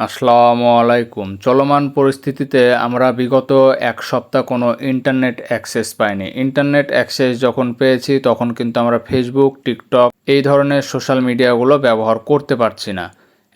আসসালামু আলাইকুম। চলমান পরিস্থিতিতে আমরা বিগত ১ সপ্তাহ কোনো ইন্টারনেট অ্যাক্সেস পাইনি। ইন্টারনেট অ্যাক্সেস যখন পেয়েছি তখন কিন্তু আমরা ফেসবুক, টিকটক এই ধরনের সোশ্যাল মিডিয়াগুলো ব্যবহার করতে পারছি না।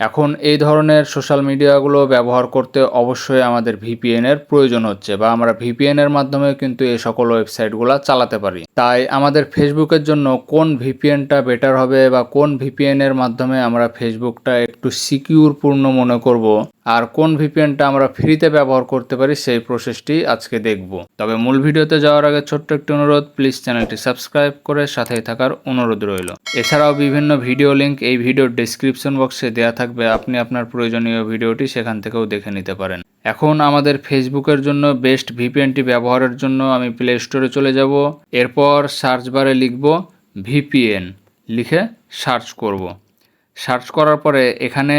এখন এই ধরনের সোশ্যাল মিডিয়াগুলো ব্যবহার করতে অবশ্যই আমাদের VPN এর প্রয়োজন হচ্ছে বা আমরা VPN এর মাধ্যমে কিন্তু এই সকল ওয়েবসাইটগুলা চালাতে পারি। তাই আমাদের ফেসবুকের জন্য কোন VPNটা বেটার হবে বা কোন VPN এর মাধ্যমে আমরা ফেসবুকটা একটু সিকিউর পূর্ণ মনে করব আর কোন VPNটা আমরা ফ্রিতে ব্যবহার করতে পারি সেই প্রসেসটি আজকে দেখব। তবে মূল ভিডিওতে যাওয়ার আগে ছোট্ট একটি অনুরোধ, প্লিজ চ্যানেলটি সাবস্ক্রাইব করে সাথেই থাকার অনুরোধ রইল। এছাড়াও বিভিন্ন ভিডিও লিংক এই ভিডিওর ডেসক্রিপশন বক্সে দেওয়া থাকবে, আপনি আপনার প্রয়োজনীয় ভিডিওটি সেখান থেকেও দেখে নিতে পারেন। এখন আমাদের ফেসবুকের জন্য বেস্ট VPNটি ব্যবহারের জন্য আমি প্লে স্টোরে চলে যাব। এরপর সার্চ বারে লিখব VPN, লিখে সার্চ করব। সার্চ করার পরে এখানে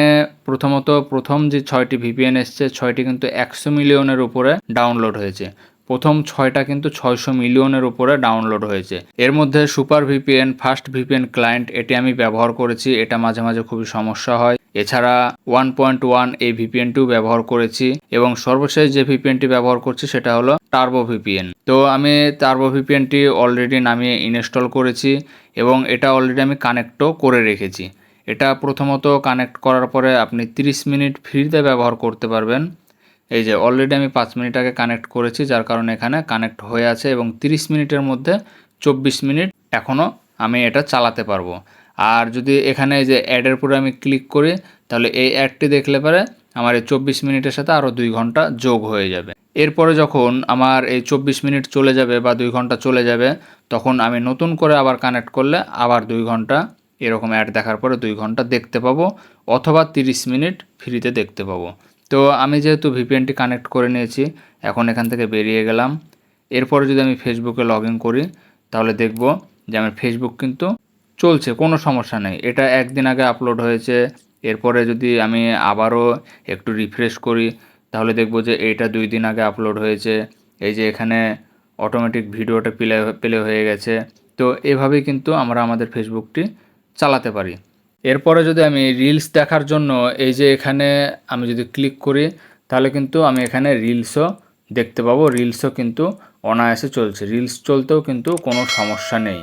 প্রথম যে 6টি VPN এসছে 6টি কিন্তু 100 মিলিয়নের উপরে ডাউনলোড হয়েছে। প্রথম 6টা কিন্তু 600 মিলিয়নের উপরে ডাউনলোড হয়েছে। এর মধ্যে super VPN, fast VPN client এটি আমি ব্যবহার করেছি, এটা মাঝে মাঝে খুবই সমস্যা হয়। এছাড়া 1.1 এই VPNটিও ব্যবহার করেছি এবং সর্বশেষ যে VPNটি ব্যবহার করছি সেটা হলো টার্বো VPN। তো আমি টার্বো VPNটি অলরেডি নামিয়ে ইনস্টল করেছি এবং এটা অলরেডি আমি কানেক্টও করে রেখেছি। এটা প্রথমত কানেক্ট করার পরে আপনি 30 মিনিট ফ্রিতে ব্যবহার করতে পারবেন। এই যে অলরেডি আমি 5 মিনিট আগে কানেক্ট করেছি, যার কারণে এখানে কানেক্ট হয়ে আছে এবং 30 মিনিটের মধ্যে 24 মিনিট এখনও আমি এটা চালাতে পারবো। আর যদি এখানে এই যে অ্যাডের উপরে আমি ক্লিক করি তাহলে এই অ্যাডটি দেখলে পরে আমার এই 24 মিনিটের সাথে আরও 2 ঘন্টা যোগ হয়ে যাবে। এরপরে যখন আমার এই 24 মিনিট চলে যাবে বা 2 ঘন্টা চলে যাবে তখন আমি নতুন করে আবার কানেক্ট করলে আবার 2 ঘন্টা এরকম অ্যাড দেখার পরে 2 ঘন্টা দেখতে পাবো, অথবা 30 মিনিট ফ্রিতে দেখতে পাবো। তো আমি যেহেতু VPNটি কানেক্ট করে নিয়েছি, এখন এখান থেকে বেরিয়ে গেলাম। এরপরে যদি আমি ফেসবুকে লগ ইন করি তাহলে দেখব যে আমার ফেসবুক কিন্তু চলছে, কোনো সমস্যা নেই। এটা একদিন আগে আপলোড হয়েছে। এরপরে যদি আমি আবারও একটু রিফ্রেশ করি তাহলে দেখব যে এইটা 2 দিন আগে আপলোড হয়েছে। এই যে এখানে অটোমেটিক ভিডিওটা প্লে হয়ে গেছে। তো এভাবেই কিন্তু আমরা আমাদের ফেসবুকটি চালাতে পারি। এরপরে যদি আমি রিলস দেখার জন্য এই যে এখানে আমি যদি ক্লিক করি তাহলে কিন্তু আমি এখানে রিলসও দেখতে পাবো। রিলসও কিন্তু অনায়াসে চলছে, রিলস চলতেও কিন্তু কোনো সমস্যা নেই।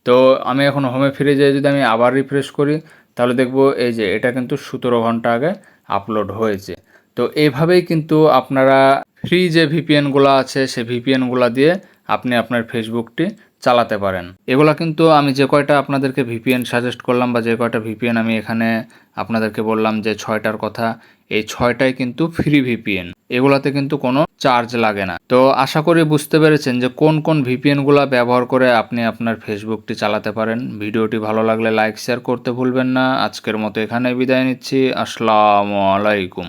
তো আমি এখন হোমে ফিরে যাই, যদি আমি আবার রিফ্রেশ করি তাহলে দেখব এই যে এটা কিন্তু 17 ঘন্টা আগে আপলোড হয়েছে। তো এইভাবেই কিন্তু আপনারা ফ্রি যে VPNগুলো আছে সেই VPNগুলো দিয়ে আপনি আপনার ফেসবুকটি চালাতে পারেন। এগুলা কিন্তু আমি যে কয়টা আপনাদেরকে VPN সাজেস্ট করলাম বা যে কয়টা VPN আমি এখানে আপনাদেরকে বললাম যে 6টার কথা, এই 6টাই কিন্তু ফ্রি VPN। এগুলাতে কিন্তু কোনো চার্জ লাগে না। তো আশা করি বুঝতে পেরেছেন যে কোন কোন VPNগুলা ব্যবহার করে আপনি আপনার ফেসবুকটি চালাতে পারেন। ভিডিওটি ভালো লাগলে লাইক শেয়ার করতে ভুলবেন না। আজকের মতো এখানে বিদায় নিচ্ছি। আসসালামু আলাইকুম।